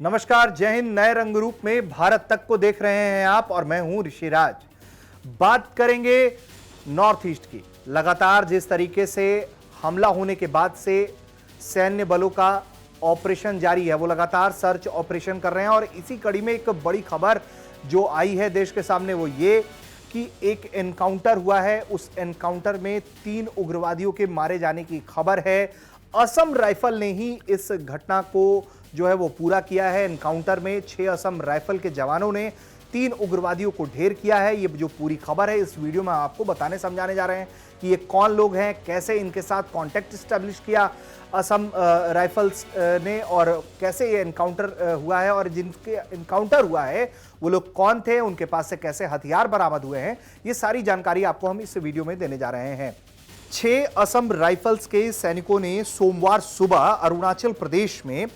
नमस्कार, जय हिंद। नए रंग रूप में भारत तक को देख रहे हैं आप और मैं हूं ऋषिराज। बात करेंगे नॉर्थ ईस्ट की। लगातार जिस तरीके से हमला होने के बाद से सैन्य बलों का ऑपरेशन जारी है, वो लगातार सर्च ऑपरेशन कर रहे हैं और इसी कड़ी में एक बड़ी खबर जो आई है देश के सामने वो ये कि एक एनकाउंटर हुआ है। उस एनकाउंटर में 3 उग्रवादियों के मारे जाने की खबर है। असम राइफल ने ही इस घटना को जो है वो पूरा किया है। एनकाउंटर में 6 असम राइफल के जवानों ने 3 उग्रवादियों को ढेर किया है। ये जो पूरी खबर है इस वीडियो में आपको बताने समझाने जा रहे हैं कि ये कौन लोग हैं, कैसे इनके साथ कांटेक्ट स्टैब्लिश किया असम राइफल्स ने और कैसे ये एनकाउंटर हुआ है और जिनके एनकाउंटर हुआ है वो लोग कौन थे, उनके पास से कैसे हथियार बरामद हुए हैं, ये सारी जानकारी आपको हम इस वीडियो में देने जा रहे हैं। 6 असम राइफल्स के सैनिकों ने सोमवार सुबह अरुणाचल प्रदेश में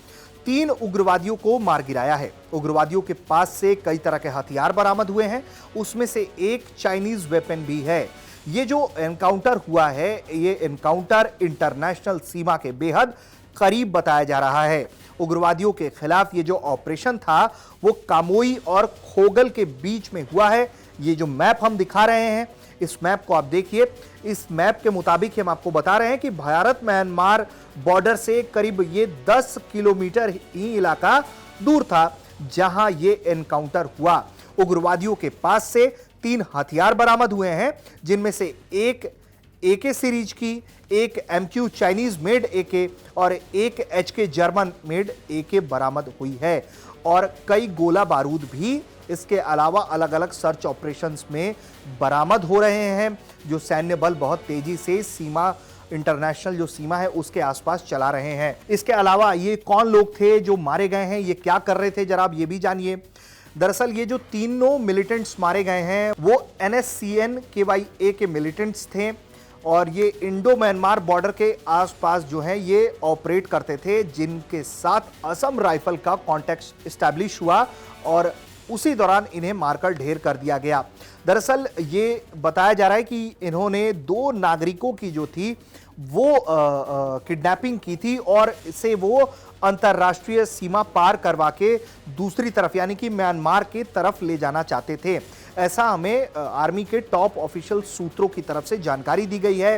3 उग्रवादियों को मार गिराया है। उग्रवादियों के पास से कई तरह के हथियार बरामद हुए हैं, उसमें से एक चाइनीज वेपन भी है। ये जो एनकाउंटर हुआ है, ये एनकाउंटर इंटरनेशनल सीमा के बेहद करीब बताया जा रहा है। उग्रवादियों के खिलाफ ये जो ऑपरेशन था वो कामोई और खोगल के बीच में हुआ है। ये जो मैप हम दिखा रहे हैं, इस मैप को आप देखिए। इस मैप के मुताबिक हम आपको बता रहे हैं कि भारत म्यांमार बॉर्डर से करीब ये 10 किलोमीटर ही इलाका दूर था जहां ये एनकाउंटर हुआ। उग्रवादियों के पास से 3 हथियार बरामद हुए हैं, जिनमें से एक एके सीरीज की, एक एमक्यू चाइनीज मेड एके और एक एचके जर्मन मेड एके बरामद हुई है और कई गोला बारूद भी इसके अलावा अलग अलग सर्च ऑपरेशंस में बरामद हो रहे हैं, जो सैन्य बल बहुत तेजी से सीमा इंटरनेशनल जो सीमा है उसके आसपास चला रहे हैं। इसके अलावा ये कौन लोग थे जो मारे गए हैं, ये क्या कर रहे थे, जरा आप ये भी जानिए। दरअसल ये जो तीनों मिलिटेंट्स मारे गए हैं वो NSCN-KYA के मिलिटेंट्स थे और ये इंडो म्यांमार बॉर्डर के आसपास जो है ये ऑपरेट करते थे, जिनके साथ असम राइफल का कॉन्टैक्ट एस्टैब्लिश हुआ और उसी दौरान इन्हें मारकर ढेर कर दिया गया। दरअसल ये बताया जा रहा है कि इन्होंने 2 नागरिकों की जो थी वो किडनैपिंग की थी और इसे वो अंतर्राष्ट्रीय सीमा पार करवा के दूसरी तरफ यानी कि म्यांमार की तरफ ले जाना चाहते थे। ऐसा हमें आर्मी के टॉप ऑफिशियल सूत्रों की तरफ से जानकारी दी गई है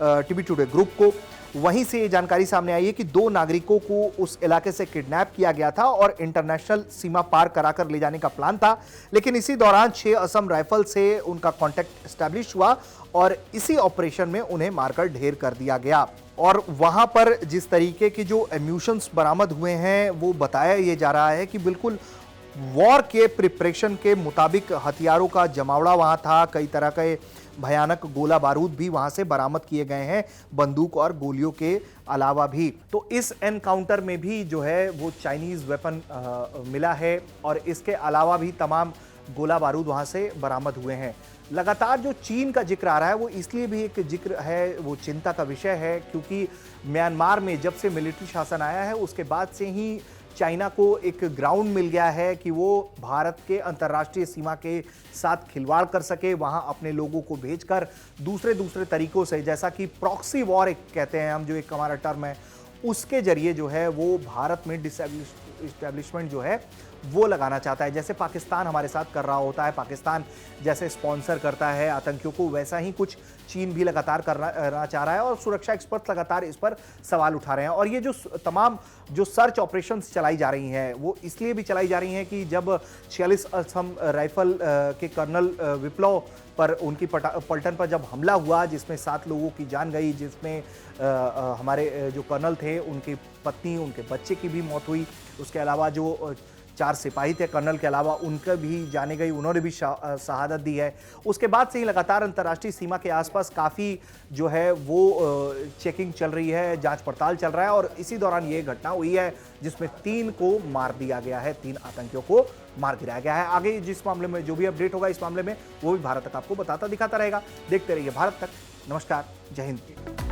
टीवी टुडे ग्रुप को। वहीं से ये जानकारी सामने आई है कि 2 नागरिकों को उस इलाके से किडनैप किया गया था और इंटरनेशनल सीमा पार कराकर ले जाने का प्लान था, लेकिन इसी दौरान 6 असम राइफल से उनका कांटेक्ट एस्टैब्लिश हुआ और इसी ऑपरेशन में उन्हें मारकर ढेर कर दिया गया। और वहां पर जिस तरीके के जो एम्यूशंस बरामद हुए हैं वो बताया ये जा रहा है कि बिल्कुल वॉर के प्रिपरेशन के मुताबिक हथियारों का जमावड़ा वहां था। कई तरह के भयानक गोला बारूद भी वहां से बरामद किए गए हैं, बंदूक और गोलियों के अलावा भी। तो इस एनकाउंटर में भी जो है वो चाइनीज वेपन मिला है और इसके अलावा भी तमाम गोला बारूद वहां से बरामद हुए हैं। लगातार जो चीन का जिक्र आ रहा है वो इसलिए भी एक जिक्र है, वो चिंता का विषय है, क्योंकि म्यांमार में जब से मिलिट्री शासन आया है उसके बाद से ही चाइना को एक ग्राउंड मिल गया है कि वो भारत के अंतर्राष्ट्रीय सीमा के साथ खिलवाड़ कर सके, वहां अपने लोगों को भेजकर दूसरे तरीकों से, जैसा कि प्रॉक्सी वॉर एक कहते हैं हम, जो एक हमारा टर्म है, उसके जरिए जो है वो भारत में डिस्टेब्लिशमेंट जो है वो लगाना चाहता है। जैसे पाकिस्तान हमारे साथ कर रहा होता है, पाकिस्तान जैसे स्पॉन्सर करता है आतंकियों को, वैसा ही कुछ चीन भी लगातार करना चाह रहा है और सुरक्षा एक्सपर्ट लगातार इस पर सवाल उठा रहे हैं। और ये जो तमाम जो सर्च ऑपरेशंस चलाई जा रही हैं वो इसलिए भी चलाई जा रही हैं कि जब 46 असम राइफल के कर्नल विप्लव पर उनकी पलटन पर जब हमला हुआ जिसमें 7 लोगों की जान गई, जिसमें हमारे जो कर्नल थे उनकी पत्नी, उनके बच्चे की भी मौत हुई, उसके अलावा जो 4 सिपाही थे कर्नल के अलावा उनका भी जाने गई, उन्होंने भी शहादत दी है। उसके बाद से ही लगातार अंतर्राष्ट्रीय सीमा के आसपास काफ़ी जो है वो चेकिंग चल रही है, जांच पड़ताल चल रहा है और इसी दौरान ये घटना हुई है जिसमें 3 को मार दिया गया है, 3 आतंकियों को मार गिराया गया है। आगे जिस मामले में जो भी अपडेट होगा इस मामले में वो भी भारत तक आपको बताता दिखाता रहेगा। देखते रहिए भारत तक। नमस्कार, जय हिंद।